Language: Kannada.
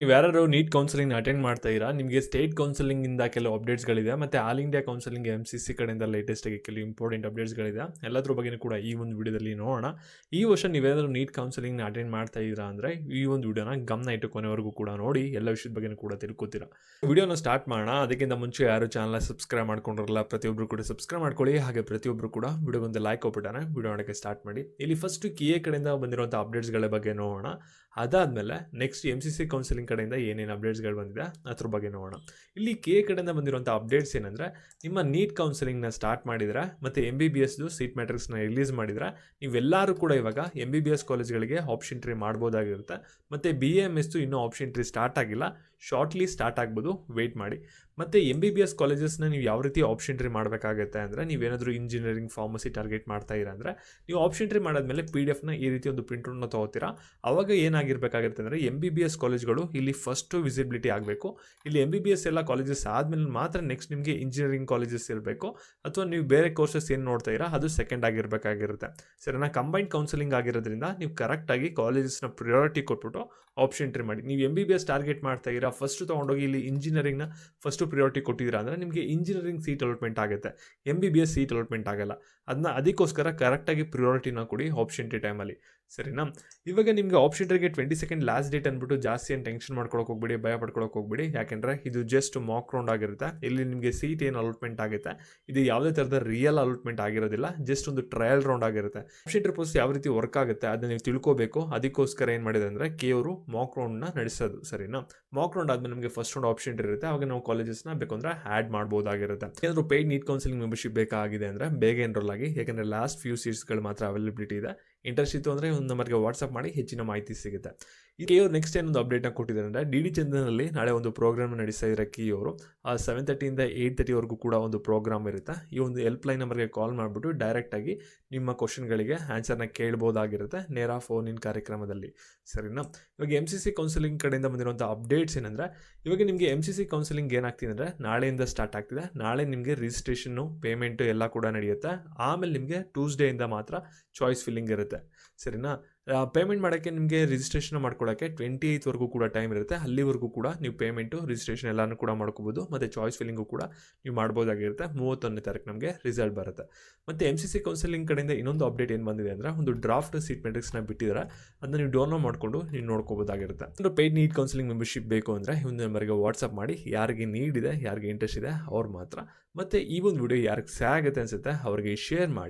ನೀವು ಯಾರು ನೀಟ್ ಕೌನ್ಸಿಲಿಂಗ್ ಅಟೆಂಡ್ ಮಾಡ್ತಾ ಇರಾ, ನಿಮಗೆ ಸ್ಟೇಟ್ ಕೌನ್ಸಿಲಿಂಗಿಂದ ಕೆಲವು ಅಪ್ಡೇಟ್ಸ್ಗಳಿದೆ ಮತ್ತು ಆಲ್ ಇಂಡಿಯಾ ಕೌನ್ಸಿಲಿಂಗ್ MCC ಕಡೆಯಿಂದ ಲೇಟೆಸ್ಟಾಗಿ ಕೆಲವು ಇಂಪಾರ್ಟೆಂಟ್ ಅಪ್ಡೇಟ್ಸ್ಗಳಿದೆ. ಎಲ್ಲದ್ರ ಬಗ್ಗೆ ಕೂಡ ಈ ಒಂದು ವಿಡಿಯೋದಲ್ಲಿ ನೋಡೋಣ. ಈ ವರ್ಷ ನೀವೇನಾದರೂ ನೀಟ್ ಕೌನ್ಸಿಲಿಂಗ್ನ ಅಟೆಂಡ್ ಮಾಡ್ತಾ ಇದ್ದೀರಾ ಅಂದರೆ ಈ ಒಂದು ವಿಡಿಯೋನ ಗಮನ ಇಟ್ಟು ಕೊನೆವರೆಗೂ ಕೂಡ ನೋಡಿ, ಎಲ್ಲ ವಿಷಯದ ಬಗ್ಗೆ ಕೂಡ ತಿಳ್ಕೊತೀರಾ. ವಿಡಿಯೋನ ಸ್ಟಾರ್ಟ್ ಮಾಡೋಣ. ಅದಕ್ಕಿಂತ ಮುಂಚೆ ಯಾರು ಚಾನಲ್ನ ಸಬ್ಸ್ಕ್ರೈಬ್ ಮಾಡ್ಕೊಂಡಿರಲ್ಲ, ಪ್ರತಿಯೊಬ್ಬರು ಕೂಡ ಸಬ್ಸ್ಕ್ರೈಬ್ ಮಾಡ್ಕೊಳ್ಳಿ. ಹಾಗೆ ಪ್ರತಿಯೊಬ್ಬರು ಕೂಡ ವಿಡಿಯೋಗೊಂದು ಲೈಕ್ ಕೊಟ್ಬಿಟ್ಟಾನೆ. ವಿಡಿಯೋ ಮಾಡೋಕ್ಕೆ ಸ್ಟಾರ್ಟ್ ಮಾಡಿ. ಇಲ್ಲಿ ಫಸ್ಟ್ KA ಕಡೆಯಿಂದ ಬಂದಿರುವಂಥ ಅಪ್ಡೇಟ್ಸ್ಗಳ ಬಗ್ಗೆ ನೋಡೋಣ. ಅದಾದಮೇಲೆ ನೆಕ್ಸ್ಟ್ MCC ಕೌನ್ಸಿಲಿಂಗ್ ಕಡೆಯಿಂದ ಏನೇನು ಅಪ್ಡೇಟ್ಸ್ಗಳು ಬಂದಿದೆ ಅದ್ರ ಬಗ್ಗೆ ನೋಡೋಣ. ಇಲ್ಲಿ KA ಕಡೆಯಿಂದ ಬಂದಿರುವಂಥ ಅಪ್ಡೇಟ್ಸ್ ಏನಂದರೆ, ನಿಮ್ಮ ನೀಟ್ ಕೌನ್ಸಿಲಿಂಗ್ನ ಸ್ಟಾರ್ಟ್ ಮಾಡಿದರೆ ಮತ್ತು MBBSದು ಸೀಟ್ ಮ್ಯಾಟ್ರಿಕ್ಸ್ನ ರಿಲೀಸ್ ಮಾಡಿದರೆ ನೀವೆಲ್ಲರೂ ಕೂಡ ಇವಾಗ MBBS ಕಾಲೇಜ್ಗಳಿಗೆ ಆಪ್ಷನ್ ಟ್ರೀ ಮಾಡ್ಬೋದಾಗಿರುತ್ತೆ. ಮತ್ತು BAMSದು ಇನ್ನೂ ಆಪ್ಷನ್ ಟ್ರೀ ಸ್ಟಾರ್ಟ್ ಆಗಿಲ್ಲ, ಶಾರ್ಟ್ಲಿ ಸ್ಟಾರ್ಟ್ ಆಗ್ಬೋದು, ವೆಯ್ಟ್ ಮಾಡಿ. ಮತ್ತು MBBS ಕಾಲೇಜಸ್ನ ನೀವು ಯಾವ ರೀತಿ ಆಪ್ಷನ್ ಟ್ರೀ ಮಾಡಬೇಕಾಗುತ್ತೆ ಅಂದರೆ, ನೀವೇನಾದರೂ ಇಂಜಿನಿಯರಿಂಗ್ ಫಾರ್ಮಸಿ ಟಾರ್ಗೆಟ್ ಮಾಡ್ತಾ ಇರ ಅಂದರೆ ನೀವು ಆಪ್ಷನ್ ಟ್ರೀ ಮಾಡಾದ್ಮೇಲೆ PDF-ನ ಈ ರೀತಿ ಒಂದು ಪ್ರಿಂಟನ್ನು ತೊಗೋತೀರಾ. ಆವಾಗ ಏನಾಗಿರಬೇಕಾಗಿರುತ್ತೆ ಅಂದರೆ MBBS ಕಾಲೇಜ್ಗಳು ಇಲ್ಲಿ ಫಸ್ಟು ವಿಸಿಬಿಲಿಟಿ ಆಗಬೇಕು. ಇಲ್ಲಿ MBBS ಎಲ್ಲ ಕಾಲೇಜಸ್ ಆದಮೇಲೆ ಮಾತ್ರ ನೆಕ್ಸ್ಟ್ ನಿಮಗೆ ಇಂಜಿನಿಯರಿಂಗ್ ಕಾಲೇಜಸ್ ಇರಬೇಕು, ಅಥವಾ ನೀವು ಬೇರೆ ಕೋರ್ಸಸ್ ಏನು ನೋಡ್ತಾ ಇರಾ ಅದು ಸೆಕೆಂಡ್ ಆಗಿರಬೇಕಾಗಿರುತ್ತೆ. ಸರಿನಾ? ಕಂಬೈನ್ಡ್ ಕೌನ್ಸಿಲಿಂಗ್ ಆಗಿರೋದ್ರಿಂದ ನೀವು ಕರೆಕ್ಟಾಗಿ ಕಾಲೇಜಸ್ನ ಪ್ರಿಯಾರಿಟಿ ಕೊಟ್ಬಿಟ್ಟು ಆಪ್ಷನ್ ಟ್ರೀ ಮಾಡಿ. ನೀವು MBBS ಟಾರ್ಗೆಟ್ ಮಾಡ್ತಾ ಇರಾ, ಫಸ್ಟ್ ತೊಗೊಂಡೋಗಿ ಇಲ್ಲಿ ಇಂಜಿನಿಯರಿಂಗ್ನ ಫಸ್ಟು ಪ್ರಿಯಾರಿಟಿ ಕೊಟ್ಟಿದ್ದೀರಾ ಅಂದರೆ ನಿಮಗೆ ಇಂಜಿನಿಯರಿಂಗ್ ಸೀಟ್ ಅಲಾಟ್ಮೆಂಟ್ ಆಗುತ್ತೆ, MBBS ಸೀಟ್ ಅಲಾಟ್ಮೆಂಟ್ ಆಗಲ್ಲ. ಅದಕ್ಕೋಸ್ಕರ ಕರೆಕ್ಟಾಗಿ ಪ್ರಿಯಾರಿಟಿನ ಕೊಡಿ ಆಪ್ಷನ್ ಟ್ರೀ ಟೈಮಲ್ಲಿ. ಸರಿನಾ? ಇವಾಗ ನಿಮಗೆ ಆಪ್ಷನ್ ಟ್ರೀಗೆ 22 ಲಾಸ್ಟ್ ಡೇಟ್ ಅಂದ್ಬಿಟ್ಟು ಜಾಸ್ತಿ ಏನು ಟೆನ್ಷನ್ ಮಾಡ್ಕೊಳಕ್ಕೆ ಹೋಗ್ಬಿಡಿ, ಭಯ ಪಡ್ಕೊಳಕ್ಕೆ ಹೋಗ್ಬಿಡಿ. ಯಾಕೆಂದರೆ ಇದು ಜಸ್ಟ್ ಮಾಕ್ ರೌಂಡ್ ಆಗಿರುತ್ತೆ. ಇಲ್ಲಿ ನಿಮಗೆ ಸೀಟ್ ಏನು ಅಲಾಟ್ಮೆಂಟ್ ಆಗುತ್ತೆ ಇದು ಯಾವುದೇ ಥರದ ರಿಯಲ್ ಅಲಾಟ್ಮೆಂಟ್ ಆಗಿರೋದಿಲ್ಲ, ಜಸ್ಟ್ ಒಂದು ಟ್ರಯಲ್ ರೌಂಡ್ ಆಗಿರುತ್ತೆ. ಆಪ್ಷನ್ ಟ್ರೀ ಪ್ರೋಸೆಸ್ ಯಾವ ರೀತಿ ವರ್ಕ್ ಆಗುತ್ತೆ ಅದನ್ನ ನೀವು ತಿಳ್ಕೋಬೇಕು. ಅದಕ್ಕೋಸ್ಕರ ಏನು ಮಾಡಿದೆ ಅಂದರೆ ಅವರು ಮಾಕ್ ರೌಂಡ್ನ ನಡೆಸೋದು. ಸರಿನಾ? ಮಾಕ್ ರೌಂಡ್ ಆದಮೇಲೆ ನಮಗೆ ಫಸ್ಟ್ ರೌಂಡ್ ಆಪ್ಷನ್ ಟ್ರೀ ಇರುತ್ತೆ, ಅವಾಗ ನಾವು ಕಾಲೇಜಸ್ನ ಬೇಕಂದ್ರೆ ಆ್ಯಡ್ ಮಾಡ್ಬೋದಾಗಿರುತ್ತೆ. ಏನಾದರೂ ಪೇಯ್ಡ್ ನೀಟ್ ಕೌನ್ಸಿಲಿಂಗ್ ಮೆಂಬರ್ಶಿಪ್ ಬೇಕಾಗಿದೆ ಅಂದರೆ ಬೇಗ ಎನ್ರೋಲ್ ಆಗಿ, ಯಾಕೆಂದರೆ ಲಾಸ್ಟ್ ಫ್ಯೂ ಸೀಟ್ಸ್ಗಳು ಮಾತ್ರ ಅವೈಲಬಿಲಿಟಿ ಇದೆ. ಇಂಟ್ರೆಸ್ಟ್ ಇತ್ತು ಅಂದರೆ ಒಂದು ನಂಬರ್ಗೆ ವಾಟ್ಸಪ್ ಮಾಡಿ, ಹೆಚ್ಚಿನ ಮಾಹಿತಿ ಸಿಗುತ್ತೆ. KA ನೆಕ್ಸ್ಟ್ ಏನೊಂದು ಅಪ್ಡೇಟ್ನ ಕೊಟ್ಟಿದ್ದಾರೆ ಅಂದರೆ, DD ಚಂದನಲ್ಲಿ ನಾಳೆ ಒಂದು ಪ್ರೋಗ್ರಾಮ್ ನಡೆಸ್ತಾ ಇದ್ದಾರೆ KA 7:30 to 8:30 ಕೂಡ ಒಂದು ಪ್ರೋಗ್ರಾಮ್ ಇರುತ್ತೆ. ಈ ಒಂದು ಹೆಲ್ಪ್ಲೈನ್ ನಂಬರ್ಗೆ ಕಾಲ್ ಮಾಡಿಬಿಟ್ಟು ಡೈರೆಕ್ಟಾಗಿ ನಿಮ್ಮ ಕ್ವಶನ್ಗಳಿಗೆ ಆನ್ಸರ್ನ ಕೇಳ್ಬೋದಾಗಿರುತ್ತೆ ನೇರ ಫೋನ್ ಇನ್ ಕಾರ್ಯಕ್ರಮದಲ್ಲಿ. ಸರಿನಾ? ಇವಾಗ MCC ಕೌನ್ಸಿಲಿಂಗ್ ಕಡೆಯಿಂದ ಬಂದಿರುವಂಥ ಅಪ್ಡೇಟ್ಸ್ ಏನಂದರೆ, ಇವಾಗ ನಿಮಗೆ MCC ಕೌನ್ಸಿಲಿಂಗ್ ಏನಾಗ್ತಿದೆ ಅಂದರೆ ನಾಳೆಯಿಂದ ಸ್ಟಾರ್ಟ್ ಆಗ್ತಿದೆ. ನಾಳೆ ನಿಮಗೆ ರಿಜಿಸ್ಟ್ರೇಷನ್ನು, ಪೇಮೆಂಟು ಎಲ್ಲ ಕೂಡ ನಡೆಯುತ್ತೆ. ಆಮೇಲೆ ನಿಮಗೆ ಟ್ಯೂಸ್ಡೇಯಿಂದ ಮಾತ್ರ ಚಾಯ್ಸ್ ಫಿಲ್ಲಿಂಗ್ ಇರುತ್ತೆ. ಸರಿನಾ? ಪೇಮೆಂಟ್ ಮಾಡೋಕ್ಕೆ ನಿಮಗೆ ರಿಜಿಸ್ಟ್ರೇಷನ್ ಮಾಡ್ಕೊಳ್ಳೋಕ್ಕೆ 28th ಕೂಡ ಟೈಮ್ ಇರುತ್ತೆ. ಅಲ್ಲಿವರೆಗೂ ಕೂಡ ನೀವು ಪೇಮೆಂಟು, ರಿಜಿಸ್ಟ್ರೇಷನ್ ಎಲ್ಲನೂ ಕೂಡ ಮಾಡ್ಕೋಬೋದು. ಮತ್ತು ಚಾಯ್ಸ್ ಫಿಲ್ಲಿಂಗು ಕೂಡ ನೀವು ಮಾಡ್ಬೋದಾಗಿರುತ್ತೆ. 31ನೇ ತಾರೀಕು ನಮಗೆ ರಿಸಲ್ಟ್ ಬರುತ್ತೆ. ಮತ್ತು MCC ಕೌನ್ಸಿಲಿಂಗ್ ಕಡೆಯಿಂದ ಇನ್ನೊಂದು ಅಪ್ಡೇಟ್ ಏನು ಬಂದಿದೆ ಅಂದರೆ, ಒಂದು ಡ್ರಾಫ್ಟ್ ಸೀಟ್ ಮ್ಯಾಟ್ರಿಕ್ಸ್ನ ಬಿಟ್ಟಿದ್ದಾರೆ, ಅದನ್ನ ನೀವು ಡೌನ್ಲೋಡ್ ಮಾಡಿಕೊಂಡು ನೀವು ನೋಡ್ಕೋಬೋದಾಗಿರುತ್ತೆ. ಅಂದರೆ ಪೇಯ್ಡ್ ನೀಟ್ ಕೌನ್ಸಿಲಿಂಗ್ ಮೆಂಬರ್ಶಿಪ್ ಬೇಕು ಅಂದರೆ ಈ ಒಂದು ನಂಬರ್ಗೆ ವಾಟ್ಸಪ್ ಮಾಡಿ. ಯಾರಿಗೆ ನೀಡ್ ಇದೆ, ಯಾರಿಗೆ ಇಂಟ್ರೆಸ್ಟ್ ಇದೆ ಅವ್ರು ಮಾತ್ರ. ಮತ್ತು ಈ ಒಂದು ವಿಡಿಯೋ ಯಾರಿಗೆ ಆಗುತ್ತೆ ಅನಿಸುತ್ತೆ ಅವ್ರಿಗೆ ಶೇರ್ ಮಾಡಿ.